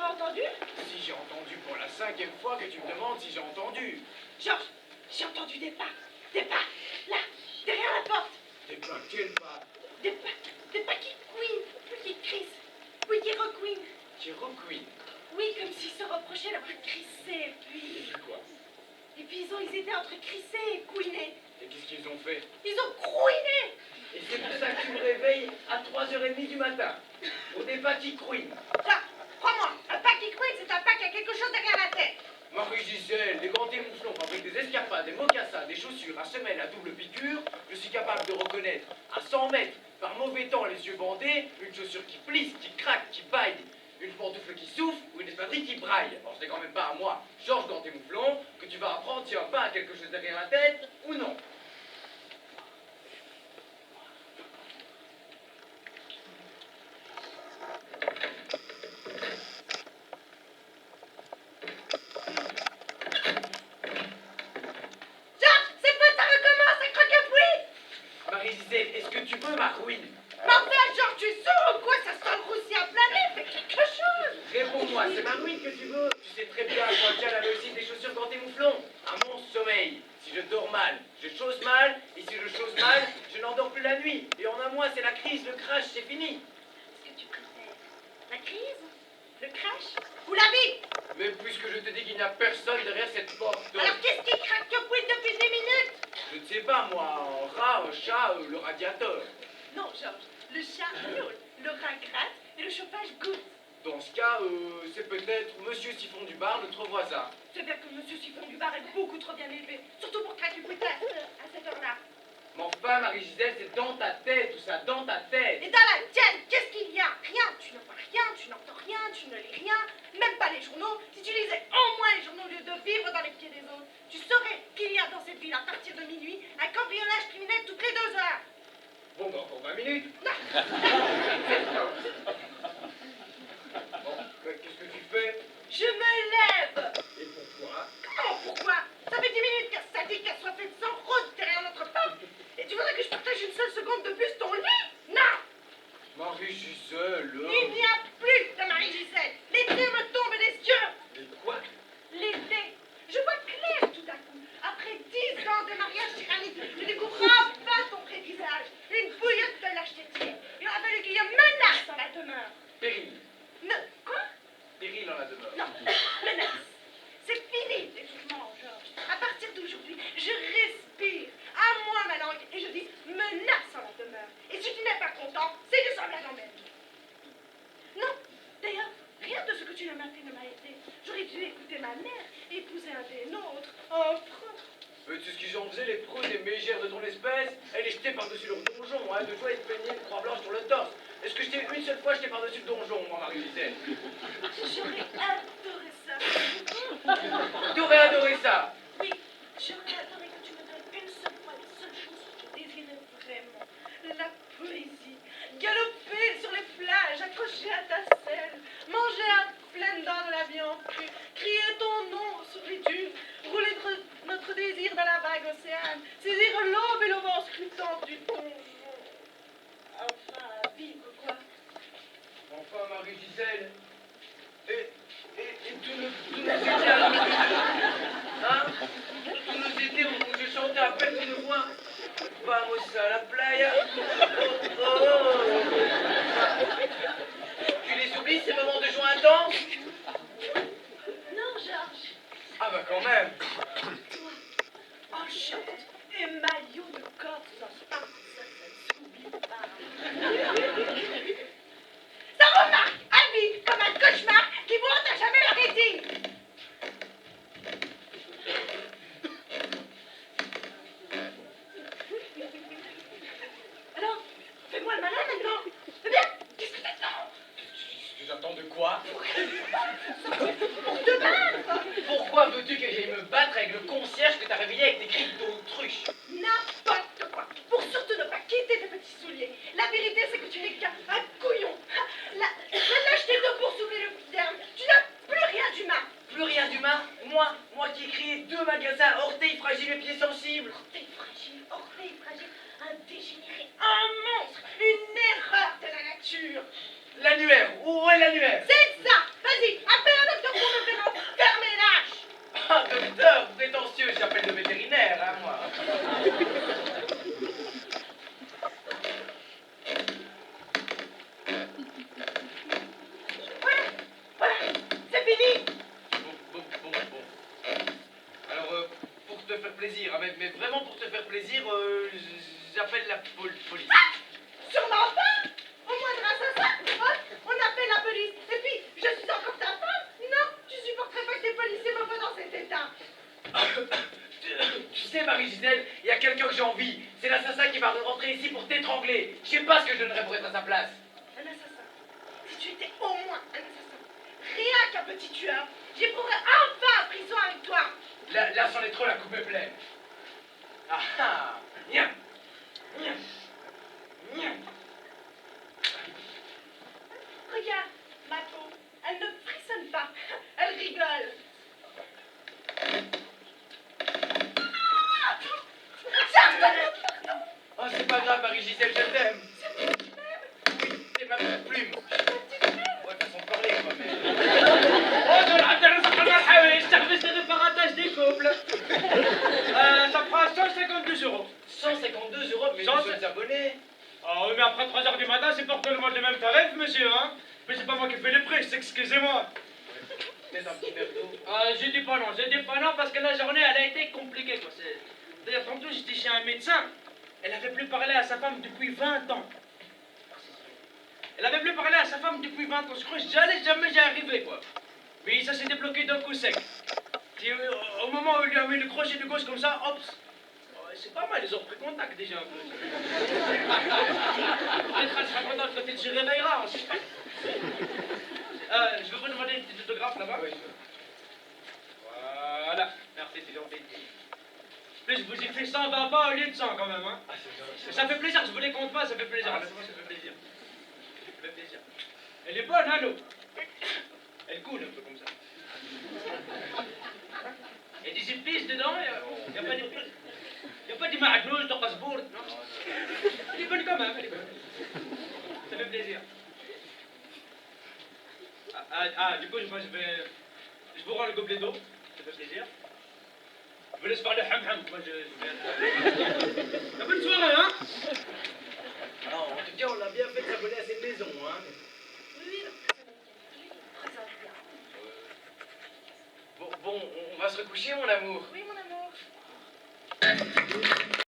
pas entendu? Si j'ai entendu pour la 5e fois que tu me demandes si j'ai entendu. Georges, j'ai entendu des pas. Des pas, là, derrière la porte. Des pas, quel pas? Des pas qui couinent, qui crissent. Oui, qui recouinent. Qui recouine. Oui, comme s'ils se reprochaient d'avoir crissé, et puis... Quoi? Et puis ils étaient entre crissés et couinés. Et qu'est-ce qu'ils ont fait? Ils ont crouiné. Et c'est pour ça que tu me réveilles à 3h30 du matin. Pour des pas qui couinent. Ça, crois-moi, un pas qui couine, c'est un pas qui a quelque chose derrière la tête. Marie-Gisèle, des gants mouflons fabriquent des escarpins, des mocassins, des chaussures à semelle à double piqûre. Je suis capable de reconnaître à 100 mètres, par mauvais temps, les yeux bandés, une chaussure qui plisse, qui craque, qui baille, une pantoufle qui souffle ou une espadrille qui braille. Alors ce n'est quand même pas à moi, Georges Ganté-Mouflon, que tu vas apprendre si un pas a quelque chose derrière la tête ou non. Marie-Gisèle, est-ce que tu veux ma ruine? Mais enfin, Georges, tu es sourd ou quoi? Ça sent le roussi à plein nez, fais quelque chose. Réponds-moi, c'est ma ruine que tu veux? Tu sais très bien à quoi tient la réussite des chaussures Ganté-Mouflon. À mon sommeil. Si je dors mal, je chausse mal. Et si je chausse mal, je n'endors plus la nuit. Et en un mois, c'est la crise, le crash, c'est fini. Est-ce que tu préfères la crise, le crash ou la vie? Mais puisque je te dis qu'il n'y a personne derrière cette porte... Alors qu'est-ce qui craque que pouille depuis 10 minutes? Je ne sais pas, moi, un rat, un chat, le radiateur. Non, Georges, le chat miaule, le rat gratte et le chauffage goûte. Dans ce cas, c'est peut-être Monsieur Siphon du bar, notre voisin. C'est bien que Monsieur Siphon du bar est beaucoup trop bien élevé, surtout pour craquer plus tard, à cette heure-là. Mais enfin, Marie-Gisèle, c'est dans ta tête, tout ça, dans ta tête. Et dans la tienne, qu'est-ce qu'il y a? Rien, tu ne vois rien, tu n'entends rien, tu ne lis rien, même pas les journaux. Si tu lisais au moins les journaux au lieu de vivre dans les pieds des autres, tu saurais qu'il y a dans cette ville, à partir de minuit, un cambriolage criminel toutes les 2 heures. Bon, ben encore 20 minutes. Non. Bon, qu'est-ce que tu fais? Je me lève. Et pourquoi? Comment, pourquoi? Ça fait 10 minutes que ça dit qu'elle soit faite sans route derrière notre porte. Et tu voudrais que je partage une seule seconde de plus ton lit? Non. Marie-Gisèle, Il n'y a plus de Marie-Gisèle. L'été me tombe des yeux. Mais quoi? L'été. Je vois clair tout à coup. Après 10 ans de mariage tyrannique, je découvre enfin ton vrai visage. Une bouillotte de lâcheté. Il aura fallu qu'il y ait menace dans la demeure. Péril. Quoi? Péril dans la demeure. Non, menace. C'est fini les mouvements, Georges. À partir d'aujourd'hui, je respire. À moi ma langue et je dis menace en la demeure. Et si tu n'es pas content, c'est du sang à l'emmène. Non, d'ailleurs, rien de ce que tu m'as fait ne m'a été. J'aurais dû écouter ma mère, épouser un des nôtres, un preux. Tu sais ce qu'ils en faisaient, les preux des mégères de ton espèce? Elle est jetée par-dessus leur donjon, hein, de joie et de peigner une croix blanche sur le torse. Est-ce que je t'ai une seule fois jeté par-dessus le donjon, moi, Marie-Gisèle? J'aurais adoré ça. Tu aurais adoré ça? Oui, j'aurais adoré que tu me donnes une seule fois les seules choses que je désirais vraiment. La poésie. Galoper sur les plages, accrocher à ta selle, manger à pleines dents de la viande crue, crier ton nom sur les dunes, rouler notre désir dans la vague océane, saisir l'aube et le vent scrutant du donjon. Enfin, vivre quoi? Enfin, Marie-Gisèle. Et tous nos étés à nous deux, hein? Tous nos étés où je chantais à peine une voix. Vamos a la playa. Oh, oh. Tu les oublies, ces moments de joie intense? Non, Georges. Ah bah quand même. Toi, en short et maillot de corps sans sport, ça ne s'oublie pas. Ça remarque à vie comme un cauchemar qui vous hante à jamais la rétine. Alors, fais-moi le malin maintenant. Eh bien, qu'est-ce que t'attends? Qu'est-ce que j'attends de quoi? Pour te battre. Pourquoi veux-tu que j'aille me battre avec le concierge que t'as réveillé avec des cris d'autruche? N'importe quoi. Pour surtout ne pas quitter tes petits souliers. La vérité, c'est que tu n'es qu'un couillon. La lâcheté de pour soulever le terme. Tu n'as plus rien d'humain. Plus rien d'humain? Moi qui ai créé 2 magasins, orteils fragiles et pieds sensibles. Orteil fragile, un dégénéré, un monstre, une erreur de la nature. L'annuaire, où est l'annuaire? C'est ça. Vas-y, plaisir, j'appelle la police. Sûrement pas. Au moindre assassin, on appelle la police. Et puis, je suis encore ta femme. Non, tu supporterais pas que des policiers me voient dans cet état. Tu sais, Marie-Gisèle, il y a quelqu'un que j'ai envie. C'est l'assassin qui va rentrer ici pour t'étrangler. Je sais pas ce que je donnerais pour être à sa place. Un assassin. Si tu étais au moins un assassin. Rien qu'un petit tueur. J'éprouverais enfin prison avec toi. Là, c'en est trop, la coupe est pleine. Ah ah. Viens. Viens. Viens. Regarde, ma peau. Elle ne frissonne pas. Elle rigole. Oh, c'est pas grave, Marie-Gisèle, je t'aime. Oui, c'est ma petite plume. Ouais, façon de parler, quoi, mais... Service de réparatage des couples. Ça fera 152 euros. 152 euros, mais Cent- nous sommes abonnés. Ah oui, mais après 3 heures du matin, c'est pour tout le monde le même tarif, monsieur, hein. Mais c'est pas moi qui fais les prix, excusez-moi. Peut-être un petit verre d'eau. J'ai dit pas non parce que la journée, elle a été compliquée, quoi. D'ailleurs, tantôt, j'étais chez un médecin. Elle avait plus parlé à sa femme depuis 20 ans. Elle avait plus parlé à sa femme depuis 20 ans. Je crois que jamais j'y arriverai, quoi. Mais ça s'est débloqué d'un coup sec. Puis, au moment où il lui a mis le crochet de gauche comme ça, hop. C'est pas mal, ils ont pris contact déjà un peu. Peut-être qu'elle sera contente quand elle se réveillera, on sait pas. Je vais vous demander une petite autographe là-bas. Oui. Voilà, merci, c'est gentil. Plus, je vous ai fait 120 pas au lieu de 100 quand même, hein. Ah, c'est gentil. Ça fait plaisir, je vous les compte pas, ça fait plaisir. Ah, Ça fait plaisir. Ça fait plaisir. Elle est bonne, hein, l'eau. Elle coule un peu comme ça. Il y a des épices dedans, il y a pas d'épices. Il n'y a pas des magnouches, de Rasbourg, non. Elle est bonne quand même, elle est bonne. Ça fait plaisir. Du coup, moi, je vous rends le gobelet d'eau, ça fait plaisir. Je vous laisse faire le ham-ham, moi je vais...